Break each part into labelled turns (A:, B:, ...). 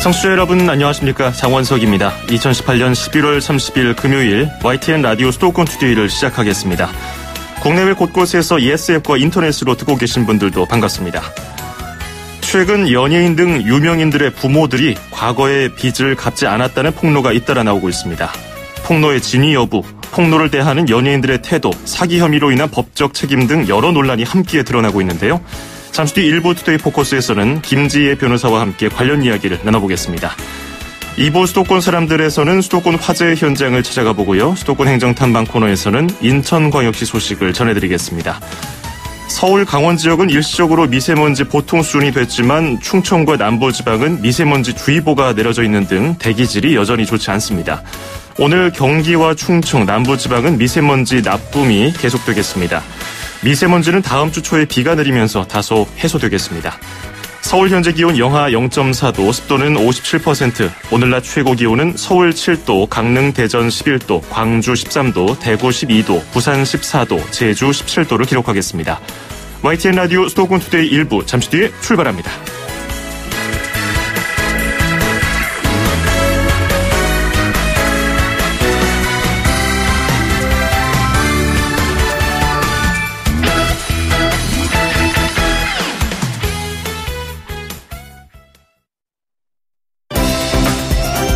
A: 청취자 여러분 안녕하십니까. 장원석입니다. 2018년 11월 30일 금요일 YTN 라디오 수도권 투데이를 시작하겠습니다. 국내외 곳곳에서 ESF과 인터넷으로 듣고 계신 분들도 반갑습니다. 최근 연예인 등 유명인들의 부모들이 과거에 빚을 갚지 않았다는 폭로가 잇따라 나오고 있습니다. 폭로의 진위 여부, 폭로를 대하는 연예인들의 태도, 사기 혐의로 인한 법적 책임 등 여러 논란이 함께 드러나고 있는데요. 잠시 뒤 일부 투데이 포커스에서는 김지혜 변호사와 함께 관련 이야기를 나눠보겠습니다. 2부 수도권 사람들에서는 수도권 화재 현장을 찾아가 보고요. 수도권 행정탐방 코너에서는 인천광역시 소식을 전해드리겠습니다. 서울 강원 지역은 일시적으로 미세먼지 보통 수준이 됐지만 충청과 남부지방은 미세먼지 주의보가 내려져 있는 등 대기질이 여전히 좋지 않습니다. 오늘 경기와 충청, 남부지방은 미세먼지 나쁨이 계속되겠습니다. 미세먼지는 다음 주 초에 비가 내리면서 다소 해소되겠습니다. 서울 현재 기온 영하 0.4도, 습도는 57%, 오늘 낮 최고 기온은 서울 7도, 강릉, 대전 11도, 광주 13도, 대구 12도, 부산 14도, 제주 17도를 기록하겠습니다. YTN 라디오 수도권 투데이 1부 잠시 뒤에 출발합니다.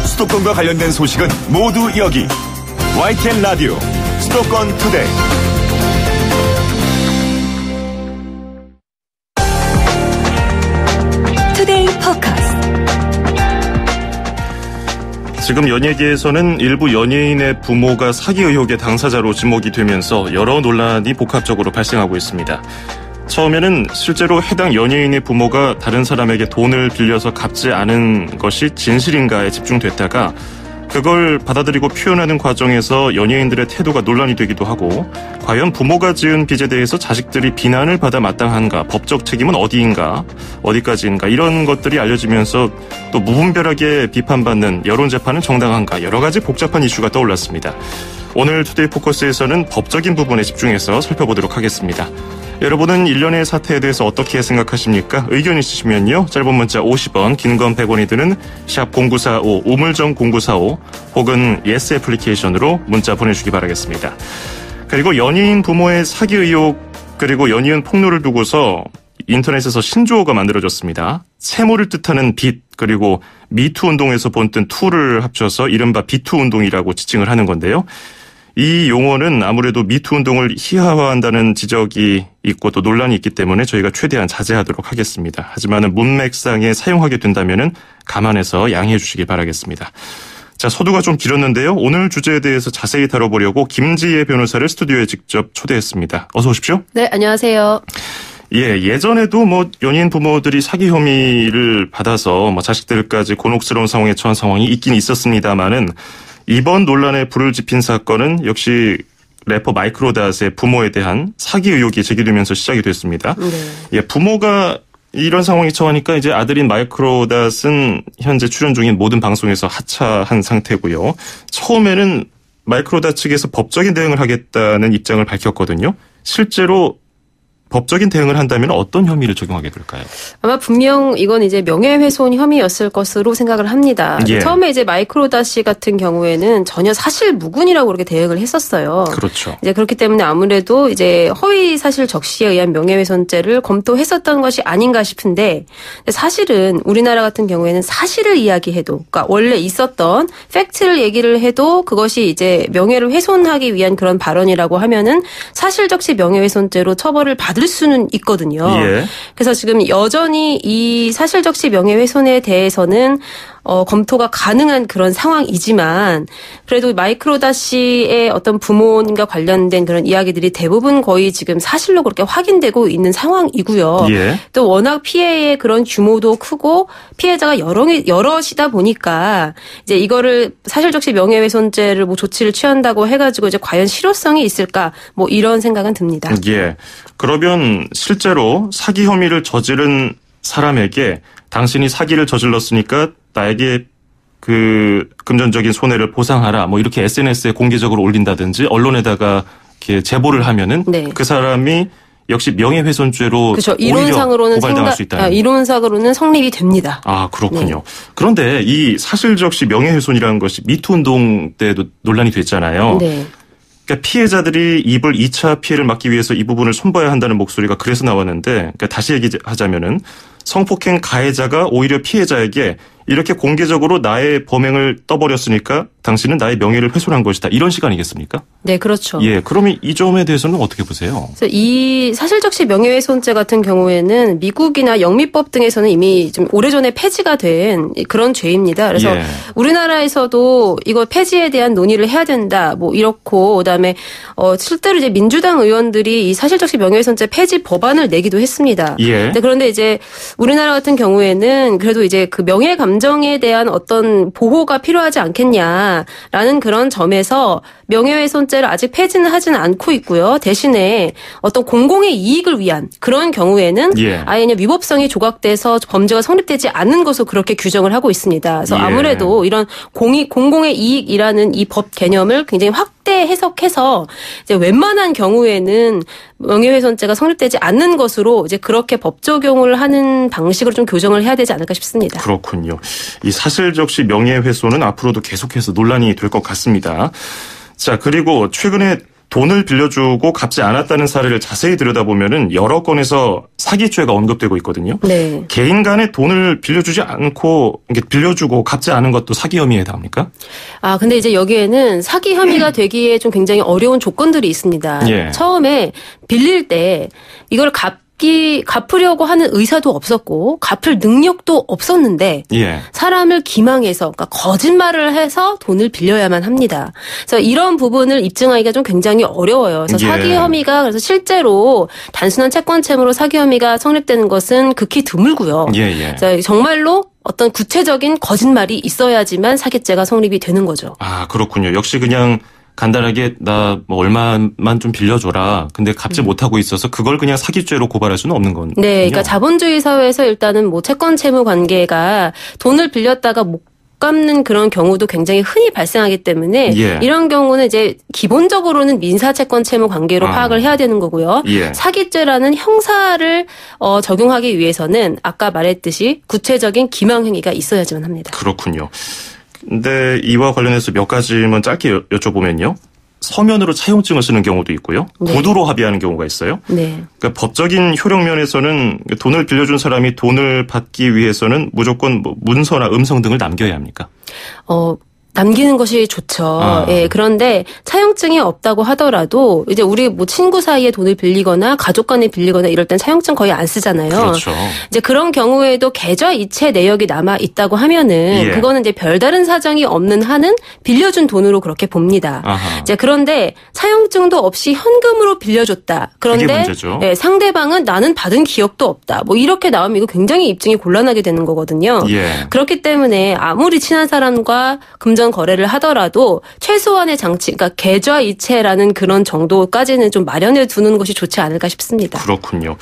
B: 수도권과 관련된 소식은 모두 여기 YTN 라디오 수도권 투데이.
C: 투데이 포커스.
A: 지금 연예계에서는 일부 연예인의 부모가 사기 의혹의 당사자로 지목이 되면서 여러 논란이 복합적으로 발생하고 있습니다. 처음에는 실제로 해당 연예인의 부모가 다른 사람에게 돈을 빌려서 갚지 않은 것이 진실인가에 집중됐다가 그걸 받아들이고 표현하는 과정에서 연예인들의 태도가 논란이 되기도 하고 과연 부모가 지은 빚에 대해서 자식들이 비난을 받아 마땅한가, 법적 책임은 어디인가, 어디까지인가 이런 것들이 알려지면서 또 무분별하게 비판받는 여론재판은 정당한가 여러 가지 복잡한 이슈가 떠올랐습니다. 오늘 투데이 포커스에서는 법적인 부분에 집중해서 살펴보도록 하겠습니다. 여러분은 일련의 사태에 대해서 어떻게 생각하십니까? 의견 있으시면요. 짧은 문자 50원, 긴 건 100원이 드는 샵 0945, 우물정 0945 혹은 예스 애플리케이션으로 문자 보내주시기 바라겠습니다. 그리고 연예인 부모의 사기 의혹 그리고 연이은 폭로를 두고서 인터넷에서 신조어가 만들어졌습니다. 세모를 뜻하는 빚 그리고 미투 운동에서 본뜬 투를 합쳐서 이른바 비투 운동이라고 지칭을 하는 건데요. 이 용어는 아무래도 미투 운동을 희화화한다는 지적이 있고 또 논란이 있기 때문에 저희가 최대한 자제하도록 하겠습니다. 하지만 문맥상에 사용하게 된다면 감안해서 양해해 주시기 바라겠습니다. 자, 서두가 좀 길었는데요. 오늘 주제에 대해서 자세히 다뤄보려고 김지혜 변호사를 스튜디오에 직접 초대했습니다. 어서 오십시오.
D: 네, 안녕하세요.
A: 예, 예전에도 연예인 부모들이 사기 혐의를 받아서 자식들까지 곤혹스러운 상황에 처한 상황이 있긴 있었습니다만은 이번 논란에 불을 지핀 사건은 역시 래퍼 마이크로닷의 부모에 대한 사기 의혹이 제기되면서 시작이 됐습니다. 네. 예, 부모가 이런 상황에 처하니까 이제 아들인 마이크로닷은 현재 출연 중인 모든 방송에서 하차한 상태고요. 처음에는 마이크로닷 측에서 법적인 대응을 하겠다는 입장을 밝혔거든요. 실제로 법적인 대응을 한다면 어떤 혐의를 적용하게 될까요?
D: 아마 분명 이건 이제 명예훼손 혐의였을 것으로 생각을 합니다.
A: 예.
D: 처음에 이제 마이크로닷 씨 같은 경우에는 전혀 사실 무근이라고 그렇게 대응을 했었어요.
A: 그렇죠.
D: 이제 그렇기 때문에 아무래도 이제 허위 사실 적시에 의한 명예훼손죄를 검토했었던 것이 아닌가 싶은데 사실은 우리나라 같은 경우에는 사실을 이야기해도, 그러니까 원래 있었던 팩트를 얘기를 해도 그것이 이제 명예를 훼손하기 위한 그런 발언이라고 하면은 사실 적시 명예훼손죄로 처벌을 받을 수는 있거든요.
A: 예.
D: 그래서 지금 여전히 이 사실적시 명예훼손에 대해서는 검토가 가능한 그런 상황이지만 그래도 마이크로닷 씨의 어떤 부모님과 관련된 그런 이야기들이 대부분 거의 지금 사실로 그렇게 확인되고 있는 상황이고요.
A: 예.
D: 또 워낙 피해의 그런 규모도 크고 피해자가 여럿이다 보니까 이제 이거를 사실적시 명예훼손죄를 조치를 취한다고 해가지고 이제 과연 실효성이 있을까 이런 생각은 듭니다.
A: 예. 그러면 실제로 사기 혐의를 저지른 사람에게 당신이 사기를 저질렀으니까 나에게 그 금전적인 손해를 보상하라 이렇게 SNS에 공개적으로 올린다든지 언론에다가 이렇게 제보를 하면은
D: 네.
A: 그 사람이 역시 명예훼손죄로
D: 그렇죠.
A: 오히려 고발당할 수 있다.
D: 이론상으로는 성립이 됩니다.
A: 아, 그렇군요.
D: 네.
A: 그런데 이 사실적시 명예훼손이라는 것이 미투 운동 때도 논란이 됐잖아요.
D: 네.
A: 그러니까 피해자들이 입을 2차 피해를 막기 위해서 이 부분을 손봐야 한다는 목소리가 그래서 나왔는데, 그러니까 다시 얘기하자면은 성폭행 가해자가 오히려 피해자에게 이렇게 공개적으로 나의 범행을 떠버렸으니까 당신은 나의 명예를 훼손한 것이다. 이런 시간이겠습니까?
D: 네, 그렇죠.
A: 예, 그러면 이 점에 대해서는 어떻게 보세요?
D: 그래서 이 사실적시 명예훼손죄 같은 경우에는 미국이나 영미법 등에서는 이미 좀 오래전에 폐지가 된 그런 죄입니다. 그래서
A: 예.
D: 우리나라에서도 이거 폐지에 대한 논의를 해야 된다. 뭐 이렇고 그다음에 실제로 이제 민주당 의원들이 이 사실적시 명예훼손죄 폐지 법안을 내기도 했습니다.
A: 예.
D: 그런데 이제 우리나라 같은 경우에는 그래도 이제 그 명예 감정에 대한 어떤 보호가 필요하지 않겠냐라는 그런 점에서 명예훼손죄를 아직 폐지는 하지는 않고 있고요. 대신에 어떤 공공의 이익을 위한 그런 경우에는
A: 예.
D: 아예 그냥 위법성이 조각돼서 범죄가 성립되지 않는 것으로 그렇게 규정을 하고 있습니다. 그래서
A: 예.
D: 아무래도 이런 공공의 이익이라는 이 법 개념을 굉장히 확대 해석해서 이제 웬만한 경우에는 명예훼손죄가 성립되지 않는 것으로 이제 그렇게 법 적용을 하는 방식으로 좀 교정을 해야 되지 않을까 싶습니다.
A: 그렇군요. 이 사실적시 명예훼손은 앞으로도 계속해서 논란이 될 것 같습니다. 자, 그리고 최근에 돈을 빌려주고 갚지 않았다는 사례를 자세히 들여다보면은 여러 건에서 사기죄가 언급되고 있거든요.
D: 네.
A: 개인 간에 돈을 빌려주지 않고 빌려주고 갚지 않은 것도 사기 혐의에 해당합니까?
D: 아, 근데 이제 여기에는 사기 혐의가 되기에 좀 굉장히 어려운 조건들이 있습니다.
A: 예.
D: 처음에 빌릴 때 이걸 갚으려고 하는 의사도 없었고 갚을 능력도 없었는데
A: 예.
D: 사람을 기망해서 그러니까 거짓말을 해서 돈을 빌려야만 합니다. 그래서 이런 부분을 입증하기가 좀 굉장히 어려워요. 그래서
A: 예.
D: 사기 혐의가 그래서 실제로 단순한 채권 채무로 사기 혐의가 성립되는 것은 극히 드물고요.
A: 예.
D: 그래서 정말로 어떤 구체적인 거짓말이 있어야지만 사기죄가 성립이 되는 거죠.
A: 아, 그렇군요. 역시 그냥 간단하게 나 뭐 얼마만 좀 빌려줘라. 근데 갚지 못하고 있어서 그걸 그냥 사기죄로 고발할 수는 없는 건.
D: 네, 그러니까 자본주의 사회에서 일단은 뭐 채권 채무 관계가 돈을 빌렸다가 못 갚는 그런 경우도 굉장히 흔히 발생하기 때문에
A: 예.
D: 이런 경우는 이제 기본적으로는 민사 채권 채무 관계로 파악을 해야 되는 거고요.
A: 예.
D: 사기죄라는 형사를 적용하기 위해서는 아까 말했듯이 구체적인 기망 행위가 있어야지만 합니다.
A: 그렇군요. 근데 이와 관련해서 몇 가지만 짧게 여쭤보면요. 서면으로 차용증을 쓰는 경우도 있고요.
D: 네.
A: 구두로 합의하는 경우가 있어요.
D: 네.
A: 그러니까 법적인 효력 면에서는 돈을 빌려준 사람이 돈을 받기 위해서는 무조건 뭐 문서나 음성 등을 남겨야 합니까?
D: 남기는 것이 좋죠. 예, 그런데 차용증이 없다고 하더라도 이제 우리 뭐 친구 사이에 돈을 빌리거나 가족 간에 빌리거나 이럴 땐 차용증 거의 안 쓰잖아요.
A: 그렇죠.
D: 이제 그런 경우에도 계좌 이체 내역이 남아 있다고 하면은
A: 예.
D: 그거는 이제 별다른 사정이 없는 한은 빌려준 돈으로 그렇게 봅니다.
A: 아하.
D: 이제 그런데 차용증도 없이 현금으로 빌려줬다. 그런데
A: 그게 문제죠.
D: 예, 상대방은 나는 받은 기억도 없다. 뭐 이렇게 나오면 이거 굉장히 입증이 곤란하게 되는 거거든요.
A: 예.
D: 그렇기 때문에 아무리 친한 사람과 금전 거래를 하더라도 최소한의 장치, 그러니까 계좌 이체라는 그런 정도까지는 좀 마련해 두는 것이 좋지 않을까 싶습니다.
A: 그렇군요.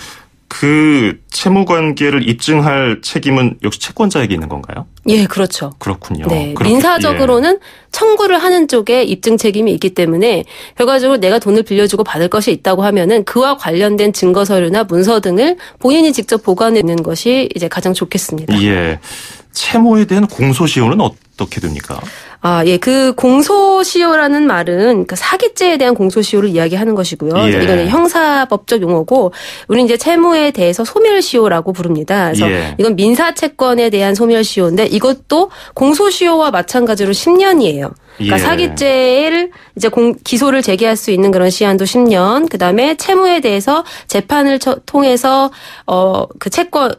A: 그 채무 관계를 입증할 책임은 역시 채권자에게 있는 건가요?
D: 예, 그렇죠.
A: 그렇군요.
D: 네,
A: 그렇게,
D: 민사적으로는 청구를 하는 쪽에 입증 책임이 있기 때문에 결과적으로 내가 돈을 빌려주고 받을 것이 있다고 하면은 그와 관련된 증거 서류나 문서 등을 본인이 직접 보관해 있는 것이 이제 가장 좋겠습니다.
A: 예. 채무에 대한 공소시효는 어떻게 됩니까?
D: 아, 예. 그 공소시효라는 말은 그 사기죄에 대한 공소시효를 이야기하는 것이고요.
A: 예.
D: 이거는 형사법적 용어고 우리는 이제 채무에 대해서 소멸시효라고 부릅니다. 그래서
A: 예.
D: 이건 민사채권에 대한 소멸시효인데 이것도 공소시효와 마찬가지로 10년이에요. 그러니까
A: 예.
D: 사기죄를 이제 기소를 제기할 수 있는 그런 시한도 10년. 그다음에 채무에 대해서 재판을 통해서 그 채권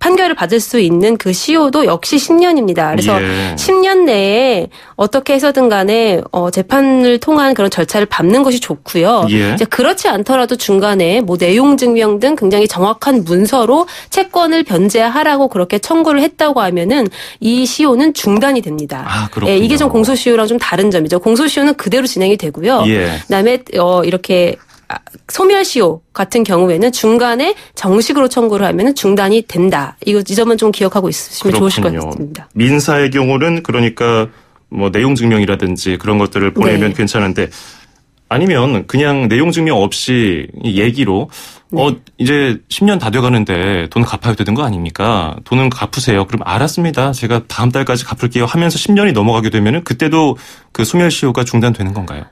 D: 판결을 받을 수 있는 그 시효도 역시 10년입니다. 그래서
A: 예.
D: 10년 내에 어떻게 해서든 간에 재판을 통한 그런 절차를 밟는 것이 좋고요.
A: 예.
D: 이제 그렇지 않더라도 중간에 뭐 내용 증명 등 굉장히 정확한 문서로 채권을 변제하라고 그렇게 청구를 했다고 하면은 이 시효는 중단이 됩니다.
A: 아, 그렇군요.
D: 예, 이게 좀 공소시효랑 좀 다른 점이죠. 공소시효는 그대로 진행이 되고요.
A: 예.
D: 그다음에 이렇게 소멸시효 같은 경우에는 중간에 정식으로 청구를 하면 중단이 된다. 이 점은 좀 기억하고 있으시면 좋으실 것 같습니다.
A: 민사의 경우는 그러니까 뭐 내용 증명이라든지 그런 것들을 보내면
D: 네.
A: 괜찮은데 아니면 그냥 내용 증명 없이 얘기로 이제 10년 다 돼가는데 돈 갚아야 되는 거 아닙니까? 돈은 갚으세요. 그럼 알았습니다. 제가 다음 달까지 갚을게요 하면서 10년이 넘어가게 되면은 그때도 그 소멸시효가 중단되는 건가요?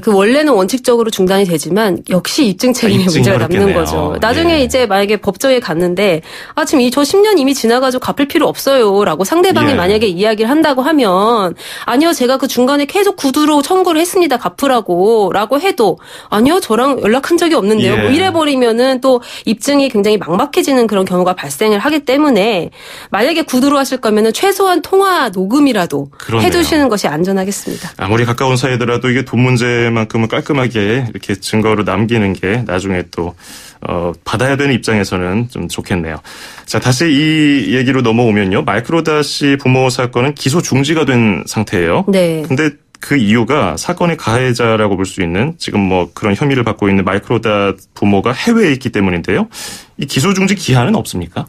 D: 그 원래는 원칙적으로 중단이 되지만 역시 입증 책임의 문제가 남는 거죠. 나중에 이제 만약에 법정에 갔는데 지금 저 10년 이미 지나가지고 갚을 필요 없어요라고 상대방이 만약에 이야기를 한다고 하면 아니요 제가 그 중간에 계속 구두로 청구를 했습니다 갚으라고 해도 아니요 저랑 연락한 적이 없는데요. 뭐 이래버리면은 또 입증이 굉장히 막막해지는 그런 경우가 발생을 하기 때문에 만약에 구두로 하실 거면은 최소한 통화 녹음이라도 해두시는 것이 안전하겠습니다.
A: 아무리 가까운 사이더라도 이게 돈 문제만큼은 깔끔하게 이렇게 증거로 남기는 게 나중에 또 받아야 되는 입장에서는 좀 좋겠네요. 자, 다시 이 얘기로 넘어오면요. 마이크로닷 씨 부모 사건은 기소 중지가 된 상태예요.
D: 네.
A: 근데 그 이유가 사건의 가해자라고 볼 수 있는 지금 뭐 그런 혐의를 받고 있는 마이크로닷 부모가 해외에 있기 때문인데요. 이 기소 중지 기한은 없습니까?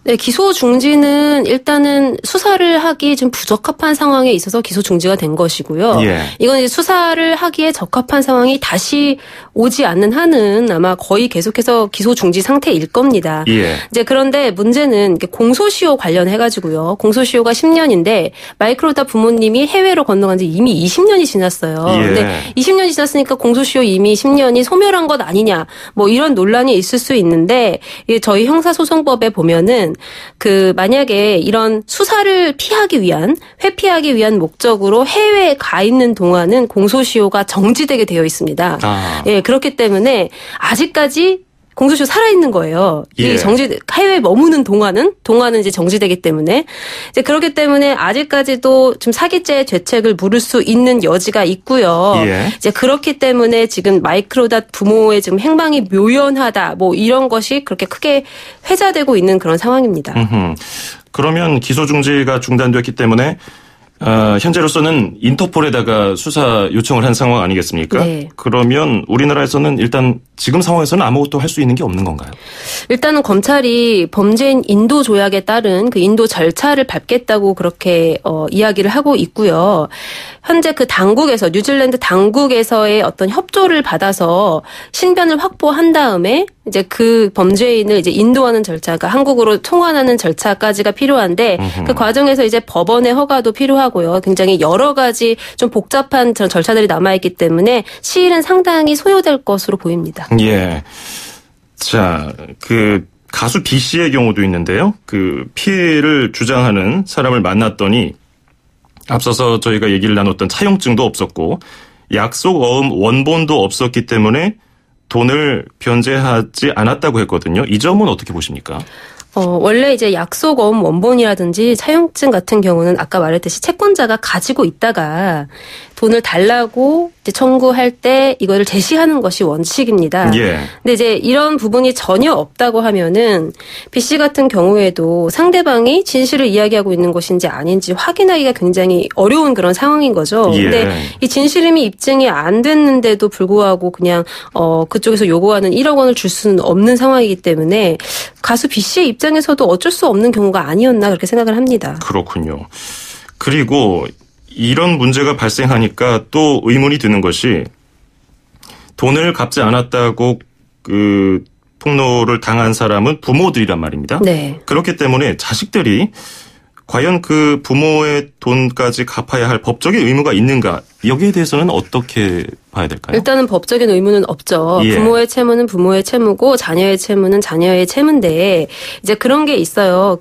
D: 네, 기소 중지는 일단은 수사를 하기 좀 부적합한 상황에 있어서 기소 중지가 된 것이고요. 이건 이제 수사를 하기에 적합한 상황이 다시 오지 않는 한은 아마 거의 계속해서 기소 중지 상태일 겁니다. 이제 그런데 문제는 공소시효 관련해가지고요. 공소시효가 10년인데 마이크로닷 부모님이 해외로 건너간 지 이미 20년이 지났어요. 근데 20년이 지났으니까 공소시효 이미 10년이 소멸한 것 아니냐. 뭐 이런 논란이 있을 수 있는데 저희 형사소송법에 보면은 만약에 이런 수사를 회피하기 위한 목적으로 해외에 가 있는 동안은 공소시효가 정지되게 되어 있습니다. 그렇기 때문에 아직까지 공소시효 살아있는 거예요. 해외에 머무는 동안은 이제 정지되기 때문에. 이제 그렇기 때문에 아직까지도 좀 사기죄 죄책을 물을 수 있는 여지가 있고요. 이제 그렇기 때문에 지금 마이크로닷 부모의 지금 행방이 묘연하다, 뭐 이런 것이 그렇게 크게 회자되고 있는 그런 상황입니다.
A: 그러면 기소 중지가 중단됐기 때문에 현재로서는 인터폴에다가 수사 요청을 한 상황 아니겠습니까? 그러면 우리나라에서는 일단 지금 상황에서는 아무것도 할 수 있는 게 없는 건가요?
D: 일단은 검찰이 범죄인 인도 조약에 따른 그 인도 절차를 밟겠다고 그렇게 이야기를 하고 있고요. 현재 그 당국에서 뉴질랜드 당국에서의 어떤 협조를 받아서 신변을 확보한 다음에 이제 그 범죄인을 이제 인도하는 절차가 한국으로 송환하는 절차까지가 필요한데 그 과정에서 이제 법원의 허가도 필요하고요. 굉장히 여러 가지 좀 복잡한 절차들이 남아있기 때문에 시일은 상당히 소요될 것으로 보입니다.
A: 자, 가수 B 씨의 경우도 있는데요. 피해를 주장하는 사람을 만났더니 앞서서 저희가 얘기를 나눴던 차용증도 없었고 약속 어음 원본도 없었기 때문에 돈을 변제하지 않았다고 했거든요. 이 점은 어떻게 보십니까?
D: 원래 이제 약속 어음 원본이라든지 차용증 같은 경우는 아까 말했듯이 채권자가 가지고 있다가 돈을 달라고 이제 청구할 때 이거를 제시하는 것이 원칙입니다. 근데 이제 이런 부분이 전혀 없다고 하면은 B 씨 같은 경우에도 상대방이 진실을 이야기하고 있는 것인지 아닌지 확인하기가 굉장히 어려운 그런 상황인 거죠. 근데 이 진실임이 입증이 안 됐는데도 불구하고 그냥 그쪽에서 요구하는 1억 원을 줄 수는 없는 상황이기 때문에 가수 B 씨의 입장에서도 어쩔 수 없는 경우가 아니었나 그렇게 생각을 합니다.
A: 그렇군요. 그리고 이런 문제가 발생하니까 또 의문이 드는 것이 돈을 갚지 않았다고 폭로를 당한 사람은 부모들이란 말입니다. 그렇기 때문에 자식들이 과연 그 부모의 돈까지 갚아야 할 법적인 의무가 있는가? 여기에 대해서는 어떻게 봐야 될까요?
D: 일단은 법적인 의무는 없죠. 부모의 채무는 부모의 채무고 자녀의 채무는 자녀의 채무인데 이제 그런 게 있어요.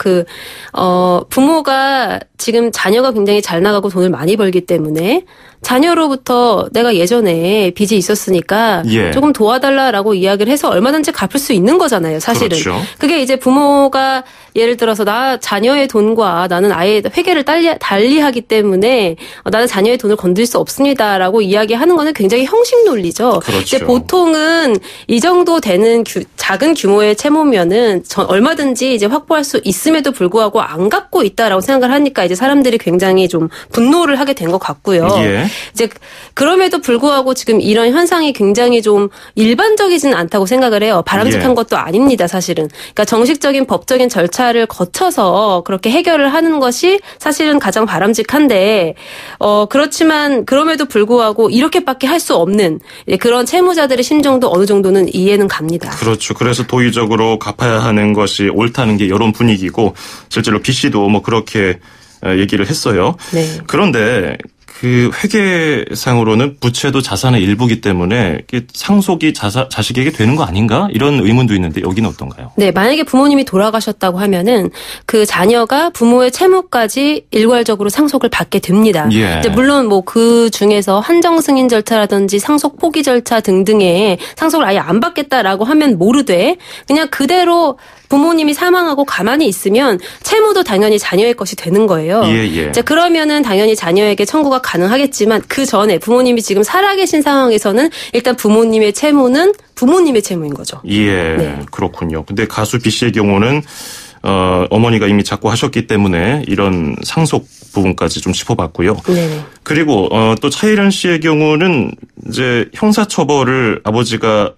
D: 부모가 지금 자녀가 굉장히 잘 나가고 돈을 많이 벌기 때문에 자녀로부터 내가 예전에 빚이 있었으니까 조금 도와달라라고 이야기를 해서 얼마든지 갚을 수 있는 거잖아요. 사실은. 그게 이제 부모가 예를 들어서 자녀의 돈과 나는 아예 회계를 달리하기 때문에 나는 자녀의 돈을 건들 수 없습니다라고 이야기하는 거는 굉장히 형식 논리죠. 이제 보통은 이 정도 되는 작은 규모의 채무면은 얼마든지 이제 확보할 수 있음에도 불구하고 안 갚고 있다라고 생각을 하니까 이제 사람들이 굉장히 좀 분노를 하게 된 것 같고요. 이제 그럼에도 불구하고 지금 이런 현상이 굉장히 좀 일반적이지는 않다고 생각을 해요. 바람직한 것도 아닙니다, 사실은. 그러니까 정식적인 법적인 절차를 거쳐서 그렇게 해결을 하는 것이 사실은 가장 바람직한데 그렇지만 그럼에도 불구하고 이렇게밖에 할 수 없는 그런 채무자들의 심정도 어느 정도는 이해는 갑니다.
A: 그렇죠. 그래서 도의적으로 갚아야 하는 것이 옳다는 게 여론 분위기고 실제로 B 씨도 뭐 그렇게 얘기를 했어요.
D: 네.
A: 그런데 그 회계상으로는 부채도 자산의 일부이기 때문에 상속이 자식에게 되는 거 아닌가? 이런 의문도 있는데 여기는 어떤가요?
D: 네, 만약에 부모님이 돌아가셨다고 하면은 그 자녀가 부모의 채무까지 일괄적으로 상속을 받게 됩니다.
A: 예.
D: 이제 물론 뭐 그 중에서 한정 승인 절차라든지 상속 포기 절차 등등의 상속을 아예 안 받겠다라고 하면 모르되 그냥 그대로 부모님이 사망하고 가만히 있으면 채무도 당연히 자녀의 것이 되는 거예요.
A: 예.
D: 자, 그러면은 당연히 자녀에게 청구가 가능하겠지만 그 전에 부모님이 지금 살아계신 상황에서는 일단 부모님의 채무는 부모님의 채무인 거죠.
A: 예, 네. 그렇군요. 근데 가수 B 씨의 경우는 어머니가 이미 작고하셨기 때문에 이런 상속 부분까지 좀 짚어봤고요.
D: 네.
A: 그리고 또 차일현 씨의 경우는 이제 형사처벌을 아버지가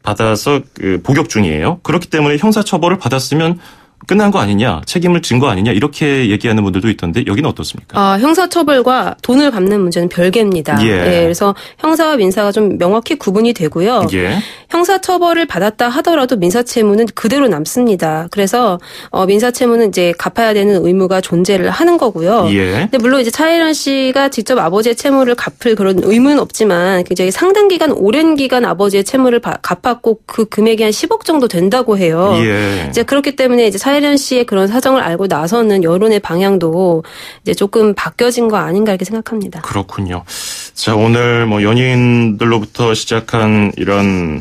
A: 받아서 복역 중이에요. 그렇기 때문에 형사처벌을 받았으면 끝난 거 아니냐, 책임을 진 거 아니냐 이렇게 얘기하는 분들도 있던데 여기는 어떻습니까?
D: 형사처벌과 돈을 갚는 문제는 별개입니다.
A: 예.
D: 네, 그래서 형사와 민사가 좀 명확히 구분이 되고요.
A: 예.
D: 형사처벌을 받았다 하더라도 민사채무는 그대로 남습니다. 그래서 민사채무는 이제 갚아야 되는 의무가 존재를 하는 거고요.
A: 예.
D: 근데 물론 이제 차일현 씨가 직접 아버지의 채무를 갚을 그런 의무는 없지만 굉장히 상당 기간, 오랜 기간 아버지의 채무를 갚았고 그 금액이 한 10억 정도 된다고 해요.
A: 예.
D: 이제 그렇기 때문에 이제 차일현 씨의 그런 사정을 알고 나서는 여론의 방향도 이제 조금 바뀌어진 거 아닌가 이렇게 생각합니다.
A: 그렇군요. 자, 오늘 뭐 연예인들로부터 시작한 이런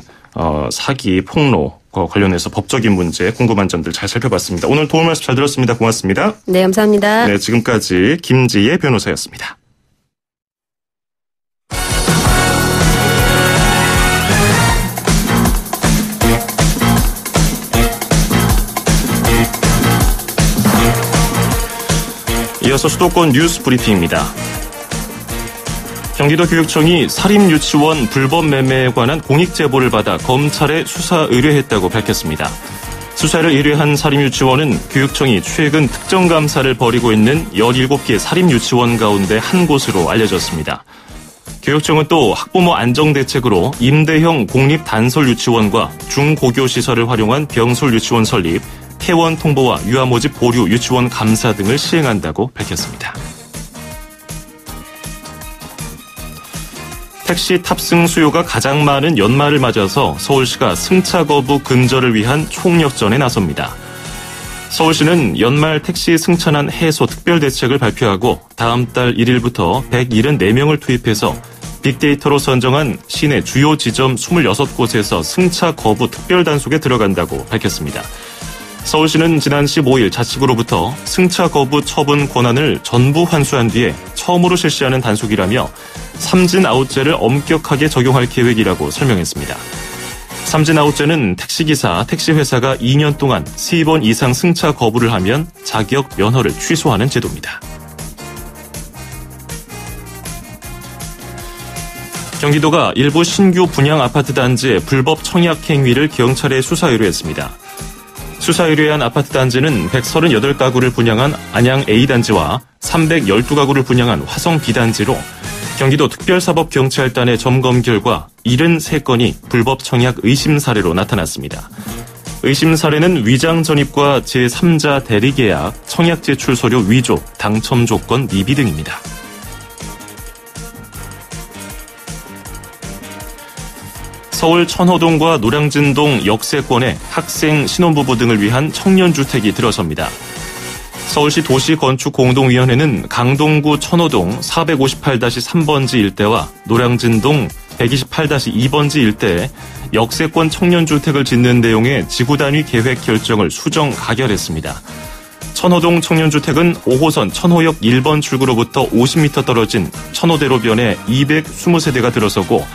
A: 사기, 폭로과 관련해서 법적인 문제, 궁금한 점들 잘 살펴봤습니다. 오늘 도움 말씀 잘 들었습니다. 고맙습니다.
D: 네, 감사합니다.
A: 네, 지금까지 김지혜 변호사였습니다. 이어서 수도권 뉴스 브리핑입니다. 경기도교육청이 사립유치원 불법 매매에 관한 공익 제보를 받아 검찰에 수사 의뢰했다고 밝혔습니다. 수사를 의뢰한 사립유치원은 교육청이 최근 특정 감사를 벌이고 있는 17개 사립유치원 가운데 한 곳으로 알려졌습니다. 교육청은 또 학부모 안정대책으로 임대형 공립단설유치원과 중고교시설을 활용한 병솔유치원 설립, 퇴원 통보와 유아 모집 보류 유치원 감사 등을 시행한다고 밝혔습니다. 택시 탑승 수요가 가장 많은 연말을 맞아서 서울시가 승차 거부 근절을 위한 총력전에 나섭니다. 서울시는 연말 택시 승차난 해소 특별대책을 발표하고 다음 달 1일부터 174명을 투입해서 빅데이터로 선정한 시내 주요 지점 26곳에서 승차 거부 특별단속에 들어간다고 밝혔습니다. 서울시는 지난 15일 자치구로부터 승차 거부 처분 권한을 전부 환수한 뒤에 처음으로 실시하는 단속이라며 삼진아웃제를 엄격하게 적용할 계획이라고 설명했습니다. 삼진아웃제는 택시기사, 택시회사가 2년 동안 3번 이상 승차 거부를 하면 자격 면허를 취소하는 제도입니다. 경기도가 일부 신규 분양 아파트 단지의 불법 청약 행위를 경찰에 수사 의뢰했습니다. 수사 의뢰한 아파트 단지는 138가구를 분양한 안양 A단지와 312가구를 분양한 화성 B단지로 경기도 특별사법경찰단의 점검 결과 73건이 불법 청약 의심 사례로 나타났습니다. 의심 사례는 위장 전입과 제3자 대리계약, 청약 제출 서류 위조, 당첨 조건 미비 등입니다. 서울 천호동과 노량진동 역세권에 학생, 신혼부부 등을 위한 청년주택이 들어섭니다. 서울시 도시건축공동위원회는 강동구 천호동 458-3번지 일대와 노량진동 128-2번지 일대에 역세권 청년주택을 짓는 내용의 지구단위 계획 결정을 수정 가결했습니다. 천호동 청년주택은 5호선 천호역 1번 출구로부터 50m 떨어진 천호대로변에 220세대가 들어서고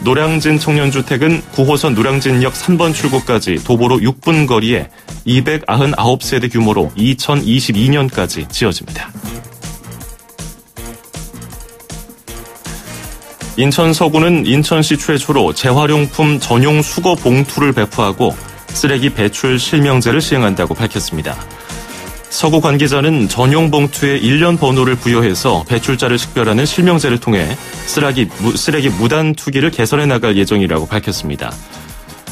A: 노량진 청년주택은 9호선 노량진역 3번 출구까지 도보로 6분 거리에 299세대 규모로 2022년까지 지어집니다. 인천 서구는 인천시 최초로 재활용품 전용 수거 봉투를 배포하고 쓰레기 배출 실명제를 시행한다고 밝혔습니다. 서구 관계자는 전용 봉투에 1년 번호를 부여해서 배출자를 식별하는 실명제를 통해 쓰레기 무단 투기를 개선해 나갈 예정이라고 밝혔습니다.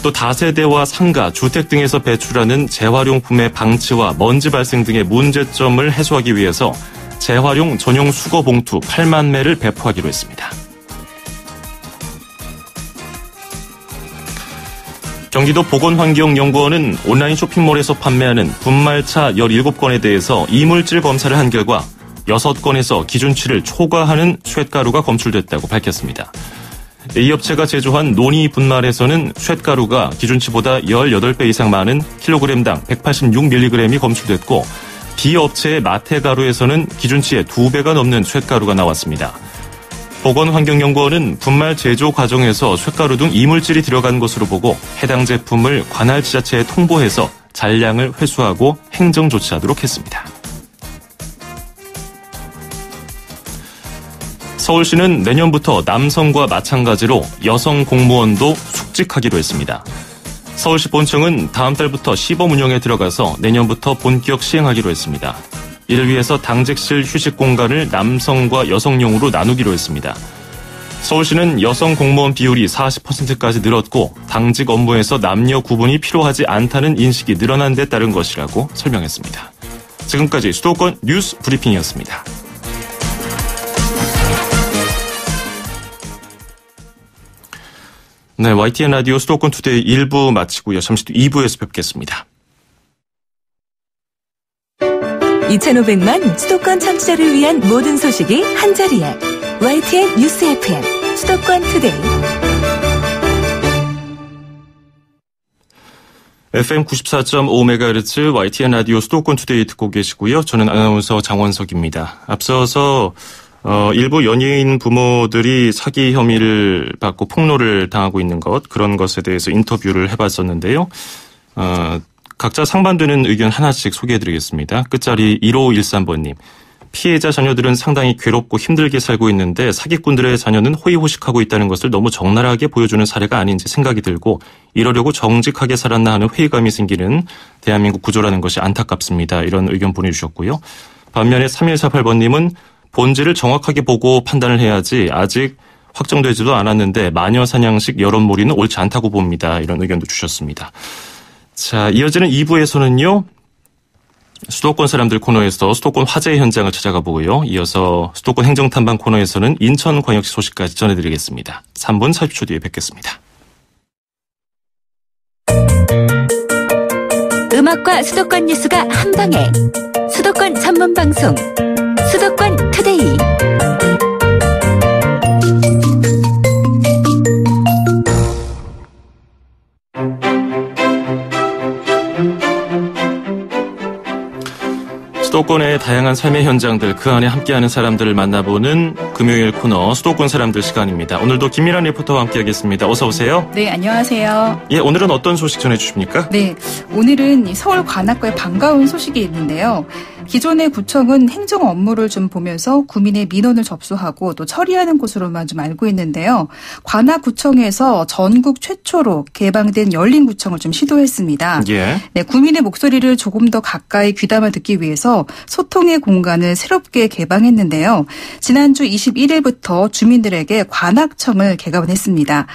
A: 또 다세대와 상가, 주택 등에서 배출하는 재활용품의 방치와 먼지 발생 등의 문제점을 해소하기 위해서 재활용 전용 수거 봉투 8만 매를 배포하기로 했습니다. 경기도 보건환경연구원은 온라인 쇼핑몰에서 판매하는 분말차 17건에 대해서 이물질 검사를 한 결과 6건에서 기준치를 초과하는 쇳가루가 검출됐다고 밝혔습니다. 이 업체가 제조한 논이 분말에서는 쇳가루가 기준치보다 18배 이상 많은 킬로그램당 186mg이 검출됐고 B업체의 마테가루에서는 기준치의 2배가 넘는 쇳가루가 나왔습니다. 보건환경연구원은 분말 제조 과정에서 쇳가루 등 이물질이 들어간 것으로 보고 해당 제품을 관할 지자체에 통보해서 잔량을 회수하고 행정 조치하도록 했습니다. 서울시는 내년부터 남성과 마찬가지로 여성 공무원도 숙직하기로 했습니다. 서울시 본청은 다음 달부터 시범 운영에 들어가서 내년부터 본격 시행하기로 했습니다. 이를 위해서 당직실 휴식 공간을 남성과 여성용으로 나누기로 했습니다. 서울시는 여성 공무원 비율이 40%까지 늘었고 당직 업무에서 남녀 구분이 필요하지 않다는 인식이 늘어난 데 따른 것이라고 설명했습니다. 지금까지 수도권 뉴스 브리핑이었습니다. 네, YTN 라디오 수도권 투데이 1부 마치고요. 잠시 후 2부에서 뵙겠습니다.
C: 2,500만 수도권 청취자를 위한 모든 소식이 한자리에 YTN 뉴스 FM 수도권 투데이.
A: FM 94.5MHz YTN 라디오 수도권 투데이 듣고 계시고요. 저는 아나운서 장원석입니다. 앞서서 일부 연예인 부모들이 사기 혐의를 받고 폭로를 당하고 있는 그런 것에 대해서 인터뷰를 해봤었는데요. 각자 상반되는 의견 하나씩 소개해드리겠습니다. 끝자리 1513번님. 피해자 자녀들은 상당히 괴롭고 힘들게 살고 있는데 사기꾼들의 자녀는 호의호식하고 있다는 것을 너무 적나라하게 보여주는 사례가 아닌지 생각이 들고 이러려고 정직하게 살았나 하는 회의감이 생기는 대한민국 구조라는 것이 안타깝습니다. 이런 의견 보내주셨고요. 반면에 3148번님은 본질을 정확하게 보고 판단을 해야지 아직 확정되지도 않았는데 마녀 사냥식 여론몰이는 옳지 않다고 봅니다. 이런 의견도 주셨습니다. 자, 이어지는 2부에서는요. 수도권 사람들 코너에서 수도권 화재 현장을 찾아가 보고요. 이어서 수도권 행정탐방 코너에서는 인천광역시 소식까지 전해드리겠습니다. 3분 40초 뒤에 뵙겠습니다.
C: 음악과 수도권 뉴스가 한방에 수도권 전문 방송 수도권 투데이.
A: 수도권의 다양한 삶의 현장들, 그 안에 함께하는 사람들을 만나보는 금요일 코너 수도권 사람들 시간입니다. 오늘도 김미란 리포터와 함께하겠습니다. 어서 오세요.
E: 네, 안녕하세요.
A: 예, 오늘은 어떤 소식 전해주십니까?
E: 네, 오늘은 서울 관악구에 반가운 소식이 있는데요. 기존의 구청은 행정 업무를 좀 보면서 구민의 민원을 접수하고 또 처리하는 곳으로만 좀 알고 있는데요. 관악구청에서 전국 최초로 개방된 열린 구청을 좀 시도했습니다.
A: 예.
E: 네, 구민의 목소리를 조금 더 가까이 귀담아 듣기 위해서 소통의 공간을 새롭게 개방했는데요. 지난주 21일부터 주민들에게 관악청을 개관했습니다.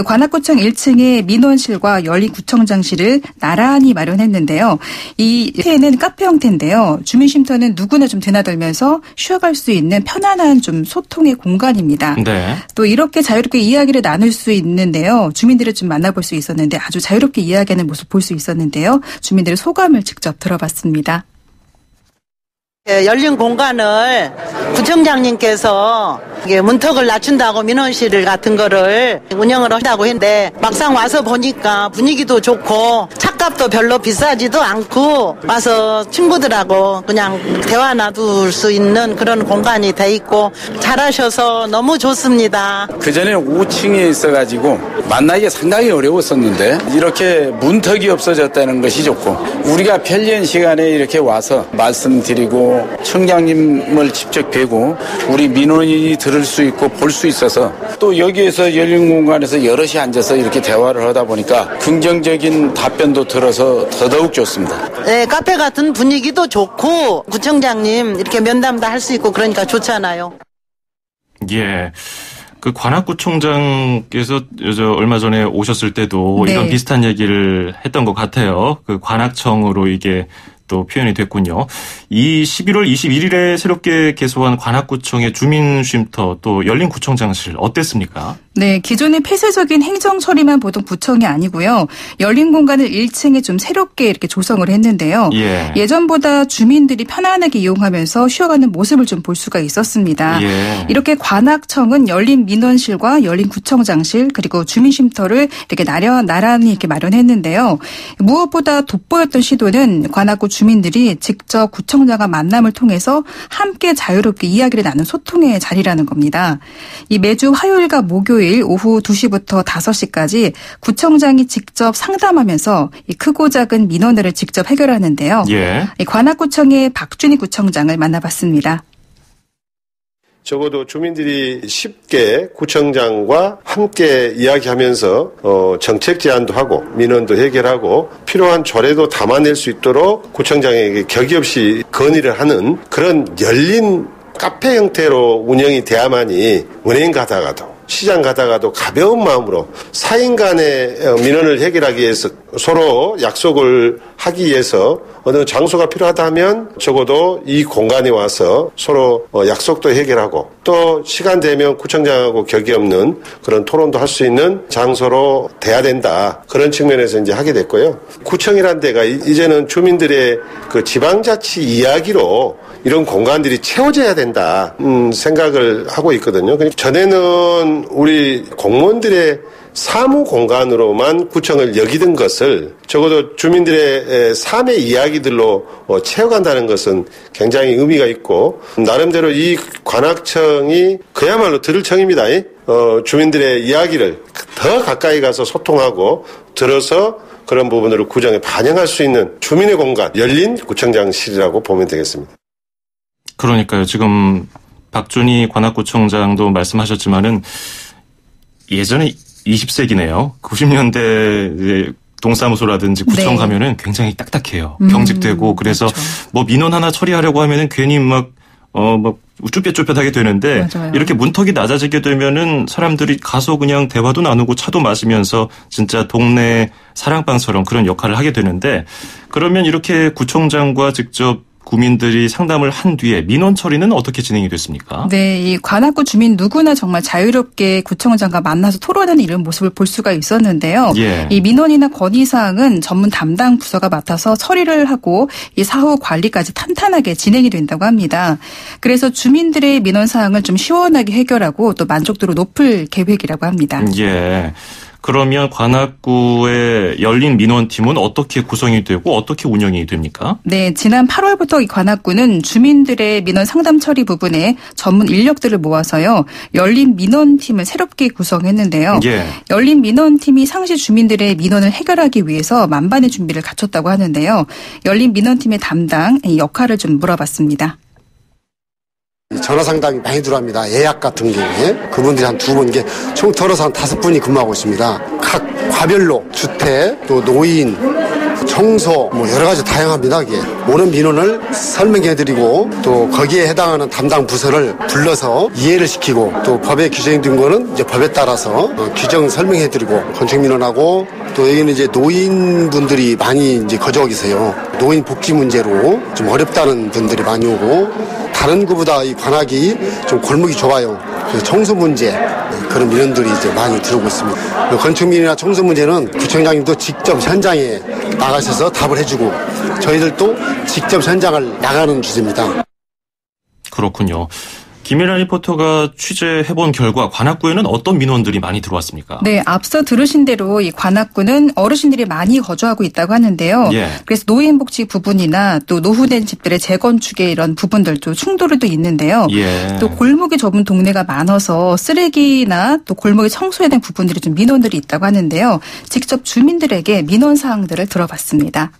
E: 관악구청 1층에 민원실과 열린 구청장실을 나란히 마련했는데요. 이 형태는 카페 형태인데요. 주민쉼터는 누구나 좀 드나들면서 쉬어갈 수 있는 편안한 좀 소통의 공간입니다.
A: 네.
E: 또 이렇게 자유롭게 이야기를 나눌 수 있는데요. 주민들을 좀 만나볼 수 있었는데 아주 자유롭게 이야기하는 모습 볼 수 있었는데요. 주민들의 소감을 직접 들어봤습니다.
F: 열린 공간을 구청장님께서 문턱을 낮춘다고 민원실 같은 거를 운영을 한다고 했는데 막상 와서 보니까 분위기도 좋고 차값도 별로 비싸지도 않고 와서 친구들하고 그냥 대화 나눌 수 있는 그런 공간이 돼 있고 잘하셔서 너무 좋습니다.
G: 그전에는 5층에 있어가지고 만나기가 상당히 어려웠었는데 이렇게 문턱이 없어졌다는 것이 좋고 우리가 편리한 시간에 이렇게 와서 말씀드리고 청장님을 직접 뵈고 우리 민원인이 들을 수 있고 볼 수 있어서 또 여기에서 열린 공간에서 여럿이 앉아서 이렇게 대화를 하다 보니까 긍정적인 답변도 들어서 더더욱 좋습니다.
F: 네, 카페 같은 분위기도 좋고 구청장님 이렇게 면담도 할 수 있고 그러니까 좋잖아요.
A: 예. 그 관악구청장께서 얼마 전에 오셨을 때도 이런 비슷한 얘기를 했던 것 같아요. 그 관악청으로 이게 또 표현이 됐군요. 이 11월 21일에 새롭게 개소한 관악구청의 주민쉼터 또 열린 구청장실 어땠습니까?
E: 네, 기존의 폐쇄적인 행정 처리만 보던 구청이 아니고요. 열린 공간을 1층에 좀 새롭게 이렇게 조성을 했는데요. 예전보다 주민들이 편안하게 이용하면서 쉬어가는 모습을 좀 볼 수가 있었습니다. 이렇게 관악청은 열린 민원실과 열린 구청장실 그리고 주민쉼터를 이렇게 나란히 이렇게 마련했는데요. 무엇보다 돋보였던 시도는 관악구 주민들이 직접 구청장과 만남을 통해서 함께 자유롭게 이야기를 나눈 소통의 자리라는 겁니다. 이 매주 화요일과 목요일 오후 2시부터 5시까지 구청장이 직접 상담하면서 이 크고 작은 민원들을 직접 해결하는데요. 이 관악구청의 박준희 구청장을 만나봤습니다.
H: 적어도 주민들이 쉽게 구청장과 함께 이야기하면서 정책 제안도 하고 민원도 해결하고 필요한 조례도 담아낼 수 있도록 구청장에게 격의 없이 건의를 하는 그런 열린 카페 형태로 운영이 돼야만이 은행 가다가도 시장 가다가도 가벼운 마음으로 사인 간의 민원을 해결하기 위해서 서로 약속을 하기 위해서 어느 장소가 필요하다 하면 적어도 이 공간에 와서 서로 약속도 해결하고 또 시간 되면 구청장하고 격이 없는 그런 토론도 할 수 있는 장소로 돼야 된다. 그런 측면에서 이제 하게 됐고요. 구청이라는 데가 이제는 주민들의 그 지방자치 이야기로 이런 공간들이 채워져야 된다 생각을 하고 있거든요. 전에는 우리 공무원들의 사무 공간으로만 구청을 여기던 것을 적어도 주민들의 삶의 이야기들로 채워간다는 것은 굉장히 의미가 있고 나름대로 이 관악청이 그야말로 들을 청입니다. 주민들의 이야기를 더 가까이 가서 소통하고 들어서 그런 부분으로 구청에 반영할 수 있는 주민의 공간, 열린 구청장실이라고 보면 되겠습니다.
A: 그러니까요. 지금 박준희 관악구청장도 말씀하셨지만은 예전에 20세기네요. 90년대 동사무소라든지 구청 가면은 굉장히 딱딱해요. 경직되고 그래서
E: 그렇죠.
A: 뭐 민원 하나 처리하려고 하면은 괜히 막 쭈뼛쭈뼛하게 되는데 이렇게 문턱이 낮아지게 되면은 사람들이 가서 그냥 대화도 나누고 차도 마시면서 진짜 동네 사랑방처럼 그런 역할을 하게 되는데 그러면 이렇게 구청장과 직접 구민들이 상담을 한 뒤에 민원 처리는 어떻게 진행이 됐습니까?
E: 네, 이 관악구 주민 누구나 정말 자유롭게 구청장과 만나서 토론하는 이런 모습을 볼 수가 있었는데요. 이 민원이나 건의사항은 전문 담당 부서가 맡아서 처리를 하고 이 사후 관리까지 탄탄하게 진행이 된다고 합니다. 그래서 주민들의 민원사항을 좀 시원하게 해결하고 또 만족도를 높일 계획이라고 합니다.
A: 그러면 관악구의 열린 민원팀은 어떻게 구성이 되고 어떻게 운영이 됩니까?
E: 네, 지난 8월부터 이 관악구는 주민들의 민원 상담 처리 부분에 전문 인력들을 모아서요. 열린 민원팀을 새롭게 구성했는데요. 열린 민원팀이 상시 주민들의 민원을 해결하기 위해서 만반의 준비를 갖췄다고 하는데요. 열린 민원팀의 담당 역할을 좀 물어봤습니다.
I: 전화 상담이 많이 들어옵니다. 예약 같은 경우에 그분들이 한 2분 이게 총 털어서 한 5분이 근무하고 있습니다. 각 과별로 주택 또 노인 청소 뭐 여러 가지 다양합니다. 이게 오는 민원을 설명해드리고 또 거기에 해당하는 담당 부서를 불러서 이해를 시키고 또 법에 규정된 거는 이제 법에 따라서 규정 설명해드리고 건축 민원하고 또 여기는 이제 노인분들이 많이 이제 거주하고 계세요. 노인 복지 문제로 좀 어렵다는 분들이 많이 오고 다른 구보다 이 관악이 좀 골목이 좁아요. 청소 문제 그런 민원들이 이제 많이 들어오고 있습니다. 건축민이나 청소 문제는 구청장님도 직접 현장에 나가셔서 답을 해주고 저희들도 직접 현장을 나가는 주제입니다.
A: 그렇군요. 김일환 리포터가 취재해본 결과 관악구에는 어떤 민원들이 많이 들어왔습니까?
E: 네, 앞서 들으신 대로 이 관악구는 어르신들이 많이 거주하고 있다고 하는데요. 그래서 노인복지 부분이나 또 노후된 집들의 재건축의 이런 부분들도 충돌이 또 있는데요. 또 골목이 좁은 동네가 많아서 쓰레기나 또 골목의 청소에 대한 부분들이 좀 민원들이 있다고 하는데요. 직접 주민들에게 민원 사항들을 들어봤습니다.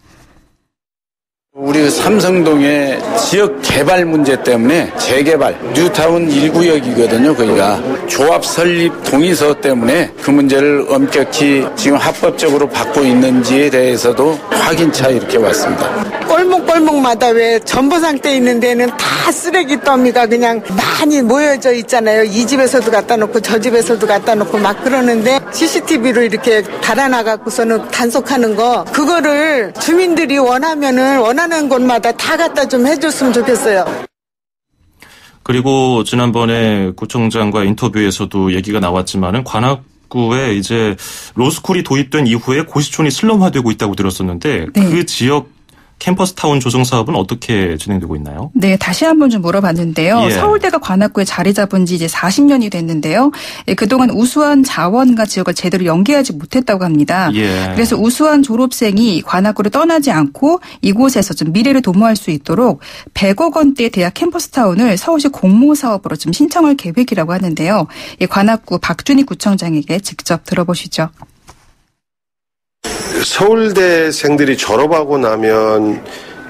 G: 우리 삼성동의 지역 개발 문제 때문에 재개발, 뉴타운 1구역이거든요. 거기가 조합 설립 동의서 때문에 그 문제를 엄격히 지금 합법적으로 받고 있는지에 대해서도 확인차 이렇게 왔습니다.
J: 골목골목마다 왜 전보 상태에 있는 데는 다 쓰레기 더미가 그냥 많이 모여져 있잖아요. 이 집에서도 갖다 놓고 저 집에서도 갖다 놓고 막 그러는데 CCTV로 이렇게 달아나갖고서는 단속하는 거 그거를 주민들이 원하는 곳마다 다 갖다 좀 해줬으면 좋겠어요.
A: 그리고 지난번에 구청장과 인터뷰에서도 얘기가 나왔지만은 관악구에 이제 로스쿨이 도입된 이후에 고시촌이 슬럼화되고 있다고 들었었는데
E: 네.
A: 그 지역 캠퍼스타운 조성 사업은 어떻게 진행되고 있나요?
E: 네, 다시 한번 좀 물어봤는데요.
A: 예.
E: 서울대가 관악구에 자리 잡은 지 이제 40년이 됐는데요. 그동안 우수한 자원과 지역을 제대로 연계하지 못했다고 합니다.
A: 예.
E: 그래서 우수한 졸업생이 관악구를 떠나지 않고 이곳에서 좀 미래를 도모할 수 있도록 100억 원대의 대학 캠퍼스타운을 서울시 공모사업으로 좀 신청할 계획이라고 하는데요. 관악구 박준희 구청장에게 직접 들어보시죠.
H: 서울대생들이 졸업하고 나면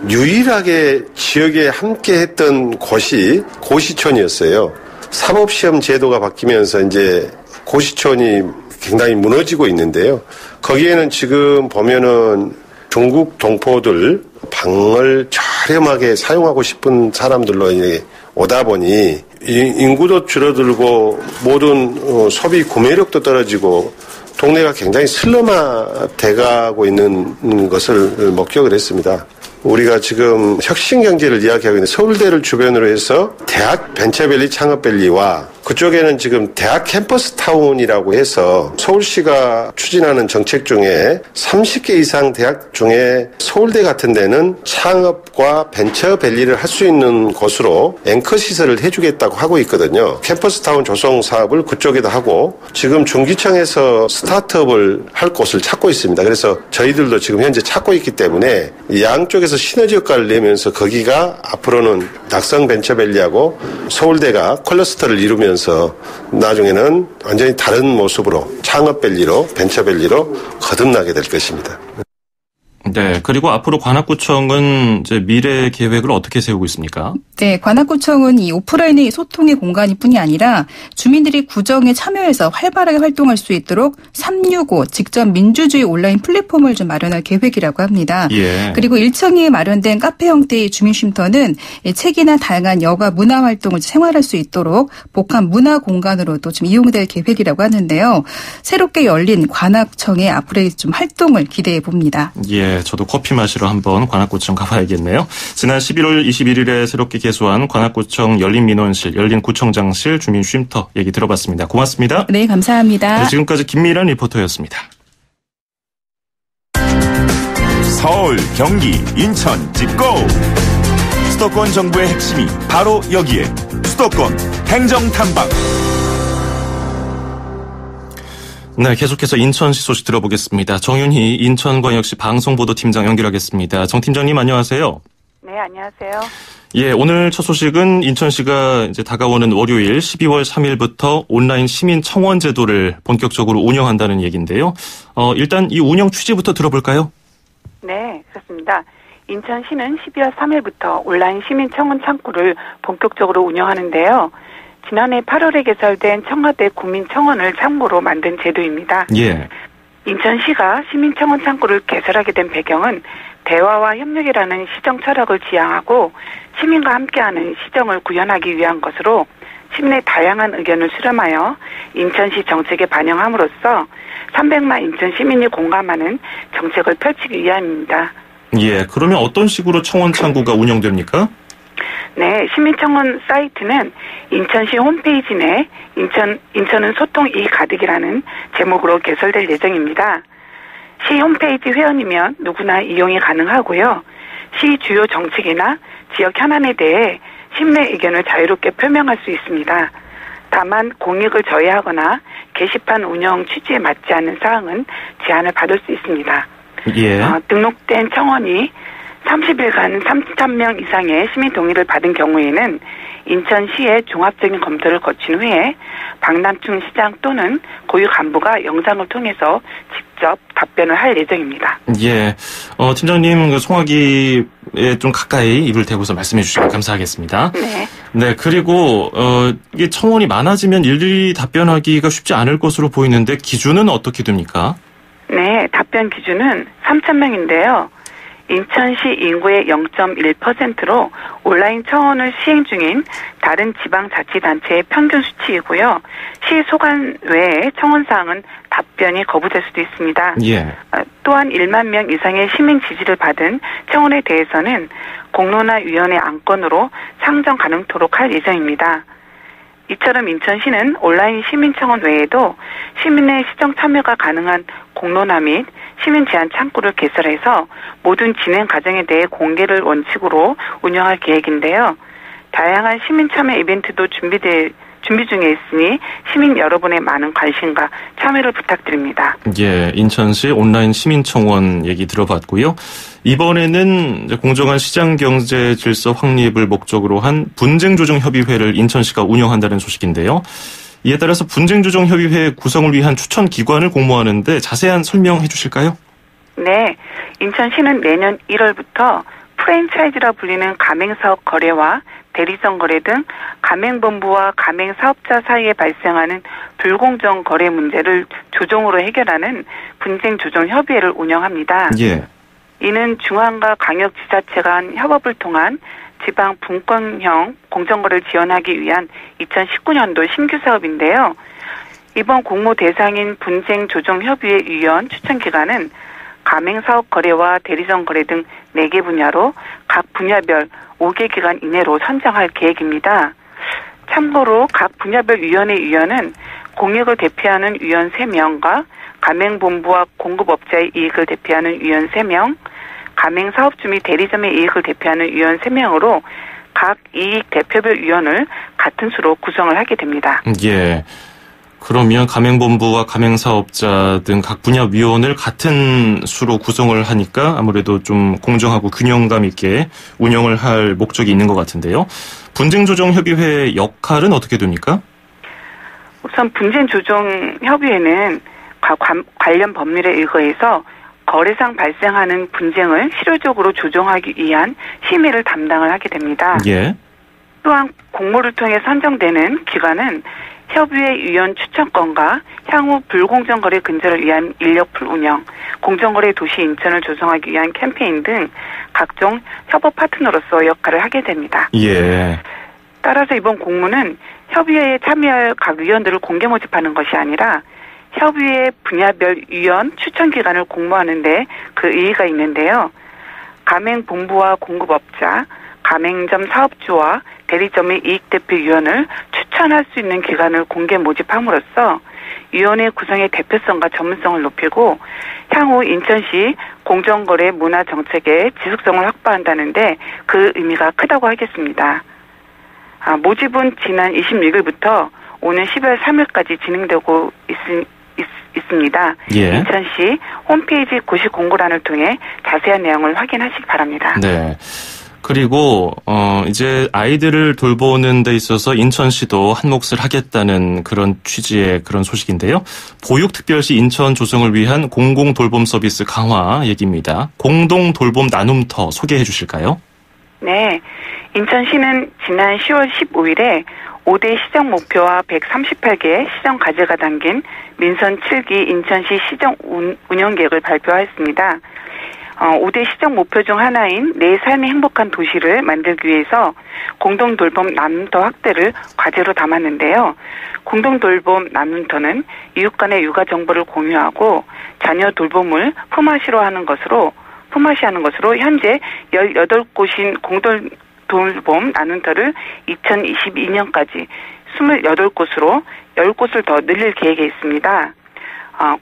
H: 유일하게 지역에 함께 했던 곳이 고시촌이었어요. 사법시험 제도가 바뀌면서 이제 고시촌이 굉장히 무너지고 있는데요. 거기에는 지금 보면은 중국 동포들 방을 저렴하게 사용하고 싶은 사람들로 이제 오다 보니 인구도 줄어들고 모든 소비 구매력도 떨어지고 동네가 굉장히 슬럼화돼가고 있는 것을 목격을 했습니다. 우리가 지금 혁신경제를 이야기하고 있는 서울대를 주변으로 해서 대학 벤처밸리 창업밸리와 그쪽에는 지금 대학 캠퍼스타운이라고 해서 서울시가 추진하는 정책 중에 30개 이상 대학 중에 서울대 같은 데는 창업과 벤처밸리를 할 수 있는 곳으로 앵커 시설을 해주겠다고 하고 있거든요. 캠퍼스타운 조성 사업을 그쪽에다 하고 지금 중기청에서 스타트업을 할 곳을 찾고 있습니다. 그래서 저희들도 지금 현재 찾고 있기 때문에 양쪽에서 시너지 효과를 내면서 거기가 앞으로는 낙성 벤처밸리하고 서울대가 클러스터를 이루면서 나중에는 완전히 다른 모습으로 창업밸리로 벤처밸리로 거듭나게 될 것입니다.
A: 네, 그리고 앞으로 관악구청은 이제 미래 계획을 어떻게 세우고 있습니까?
E: 네, 관악구청은 이 오프라인의 소통의 공간일 뿐이 아니라 주민들이 구정에 참여해서 활발하게 활동할 수 있도록 365 직접 민주주의 온라인 플랫폼을 좀 마련할 계획이라고 합니다.
A: 예.
E: 그리고 1층에 마련된 카페 형태의 주민쉼터는 책이나 다양한 여가 문화 활동을 생활할 수 있도록 복합 문화 공간으로도 좀 이용될 계획이라고 하는데요. 새롭게 열린 관악청의 앞으로의 좀 활동을 기대해 봅니다.
A: 예, 저도 커피 마시러 한번 관악구청 가봐야겠네요. 지난 11월 21일에 새롭게 개소한 관악구청 열린민원실, 열린구청장실 주민쉼터 얘기 들어봤습니다. 고맙습니다.
E: 네, 감사합니다.
A: 네, 지금까지 김미란 리포터였습니다.
B: 서울, 경기, 인천 찍고 수도권 정부의 핵심이 바로 여기에 수도권 행정탐방.
A: 네, 계속해서 인천시 소식 들어보겠습니다. 정윤희 인천광역시 방송보도팀장 연결하겠습니다. 정 팀장님 안녕하세요.
K: 네, 안녕하세요.
A: 예, 오늘 첫 소식은 인천시가 이제 다가오는 월요일 12월 3일부터 온라인 시민 청원 제도를 본격적으로 운영한다는 얘기인데요. 일단 이 운영 취지부터 들어볼까요?
K: 네, 그렇습니다. 인천시는 12월 3일부터 온라인 시민 청원 창구를 본격적으로 운영하는데요. 지난해 8월에 개설된 청와대 국민청원을 참고로 만든 제도입니다.
A: 예.
K: 인천시가 시민청원 창구를 개설하게 된 배경은 대화와 협력이라는 시정 철학을 지향하고 시민과 함께하는 시정을 구현하기 위한 것으로 시민의 다양한 의견을 수렴하여 인천시 정책에 반영함으로써 300만 인천 시민이 공감하는 정책을 펼치기 위함입니다.
A: 예, 그러면 어떤 식으로 청원 창구가 운영됩니까?
K: 네, 시민청원 사이트는 인천시 홈페이지 내 인천은 소통이 가득이라는 제목으로 개설될 예정입니다. 시 홈페이지 회원이면 누구나 이용이 가능하고요. 시 주요 정책이나 지역 현안에 대해 시민의 의견을 자유롭게 표명할 수 있습니다. 다만 공익을 저해하거나 게시판 운영 취지에 맞지 않는 사항은 제한을 받을 수 있습니다.
A: 예.
K: 등록된 청원이 30일간 3,000명 이상의 시민 동의를 받은 경우에는 인천시의 종합적인 검토를 거친 후에 박남춘 시장 또는 고유 간부가 영상을 통해서 직접 직접 답변을 할 예정입니다.
A: 예, 팀장님 그 송화기에 좀 가까이 입을 대고서 말씀해 주시면 감사하겠습니다.
K: 네.
A: 네, 그리고 이게 청원이 많아지면 일일이 답변하기가 쉽지 않을 것으로 보이는데 기준은 어떻게 됩니까?
K: 네, 답변 기준은 3,000명인데요. 인천시 인구의 0.1%로 온라인 청원을 시행 중인 다른 지방자치단체의 평균 수치이고요. 시 소관 외에 청원사항은 답변이 거부될 수도 있습니다.
A: 예.
K: 또한 1만 명 이상의 시민 지지를 받은 청원에 대해서는 공론화 위원회 안건으로 상정 가능토록 할 예정입니다. 이처럼 인천시는 온라인 시민청원 외에도 시민의 시정 참여가 가능한 공론화 및 시민 제안 창구를 개설해서 모든 진행 과정에 대해 공개를 원칙으로 운영할 계획인데요. 다양한 시민 참여 이벤트도 준비 중에 있으니 시민 여러분의 많은 관심과 참여를 부탁드립니다.
A: 예, 인천시 온라인 시민청원 얘기 들어봤고요. 이번에는 공정한 시장 경제 질서 확립을 목적으로 한 분쟁조정협의회를 인천시가 운영한다는 소식인데요. 이에 따라서 분쟁조정협의회 구성을 위한 추천 기관을 공모하는데 자세한 설명해 주실까요?
K: 네, 인천시는 내년 1월부터 프랜차이즈라 불리는 가맹사업 거래와 대리점 거래 등 가맹본부와 가맹사업자 사이에 발생하는 불공정 거래 문제를 조정으로 해결하는 분쟁조정협의회를 운영합니다.
A: 예.
K: 이는 중앙과 광역지자체 간 협업을 통한 지방 분권형 공정거래를 지원하기 위한 2019년도 신규 사업인데요. 이번 공모 대상인 분쟁조정협의회 위원 추천기간은 가맹사업 거래와 대리점 거래 등 4개 분야로 각 분야별 5개 기간 이내로 선정할 계획입니다. 참고로 각 분야별 위원회 위원은 공익을 대표하는 위원 3명과 가맹본부와 공급업자의 이익을 대표하는 위원 3명, 가맹사업주 및 대리점의 이익을 대표하는 위원 3명으로 각 이익 대표별 위원을 같은 수로 구성을 하게 됩니다.
A: 예. 그러면 가맹본부와 가맹사업자 등 각 분야 위원을 같은 수로 구성을 하니까 아무래도 좀 공정하고 균형감 있게 운영을 할 목적이 있는 것 같은데요. 분쟁조정협의회 역할은 어떻게 됩니까?
K: 우선 분쟁조정협의회는 관련 법률에 의거해서 거래상 발생하는 분쟁을 실효적으로 조정하기 위한 심의를 담당을 하게 됩니다.
A: 예.
K: 또한 공모를 통해 선정되는 기관은 협의회 위원 추천권과 향후 불공정 거래 근절을 위한 인력풀 운영, 공정거래 도시 인천을 조성하기 위한 캠페인 등 각종 협업 파트너로서 역할을 하게 됩니다.
A: 예.
K: 따라서 이번 공모는 협의회에 참여할 각 위원들을 공개 모집하는 것이 아니라 협의회 분야별 위원 추천 기간을 공모하는데 그 의의가 있는데요. 가맹본부와 공급업자, 가맹점 사업주와 대리점의 이익대표위원을 추천할 수 있는 기관을 공개 모집함으로써 위원회 구성의 대표성과 전문성을 높이고 향후 인천시 공정거래 문화 정책의 지속성을 확보한다는데 그 의미가 크다고 하겠습니다. 모집은 지난 26일부터 오는 12월 3일까지 진행되고 있습니다.
A: 예.
K: 인천시 홈페이지 고시 공고란을 통해 자세한 내용을 확인하시기 바랍니다.
A: 네. 그리고 이제 아이들을 돌보는 데 있어서 인천시도 한 몫을 하겠다는 그런 취지의 그런 소식인데요. 보육특별시 인천 조성을 위한 공공돌봄 서비스 강화 얘기입니다. 공동돌봄 나눔터 소개해 주실까요?
K: 네. 인천시는 지난 10월 15일에 5대 시정 목표와 138개의 시정 과제가 담긴 민선 7기 인천시 시정 운영계획을 발표했습니다. 5대 시정 목표 중 하나인 내 삶이 행복한 도시를 만들기 위해서 공동돌봄 나눔터 확대를 과제로 담았는데요. 공동돌봄 나눔터는 이웃 간의 육아 정보를 공유하고 자녀 돌봄을 품앗이하는 것으로 현재 18곳인 공동돌봄 나눔터를 2022년까지 28곳으로 10곳을 더 늘릴 계획에 있습니다.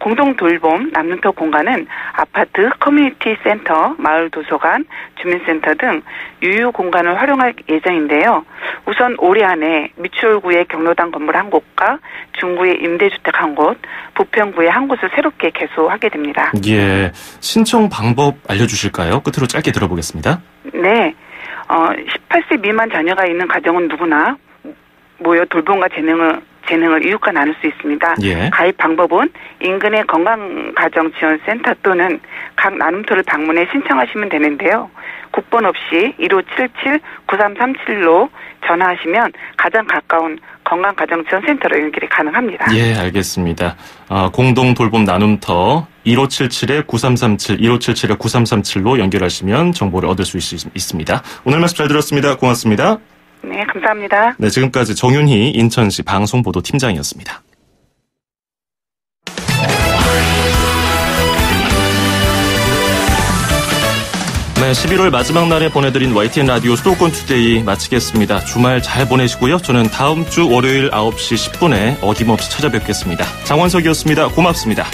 K: 공동돌봄 나눔터 공간은 아파트, 커뮤니티 센터, 마을 도서관, 주민센터 등 유휴 공간을 활용할 예정인데요. 우선 올해 안에 미추홀구의 경로당 건물 1곳과 중구의 임대주택 1곳, 부평구의 1곳을 새롭게 개소하게 됩니다.
A: 예, 신청 방법 알려주실까요? 끝으로 짧게 들어보겠습니다.
K: 네, 18세 미만 자녀가 있는 가정은 누구나 모여 돌봄과 재능을 재능을 이웃과 나눌 수 있습니다.
A: 예.
K: 가입 방법은 인근의 건강가정지원센터 또는 각 나눔터를 방문해 신청하시면 되는데요. 국번 없이 1577-9337로 전화하시면 가장 가까운 건강가정지원센터로 연결이 가능합니다.
A: 예, 알겠습니다. 공동 돌봄 나눔터 1577-9337, 1577-9337로 연결하시면 정보를 얻을 수 있습니다. 오늘 말씀 잘 들었습니다. 고맙습니다.
K: 네, 감사합니다.
A: 네, 지금까지 정윤희 인천시 방송보도팀장이었습니다. 네, 11월 마지막 날에 보내드린 YTN 라디오 수도권 투데이 마치겠습니다. 주말 잘 보내시고요. 저는 다음 주 월요일 9시 10분에 어김없이 찾아뵙겠습니다. 장원석이었습니다. 고맙습니다.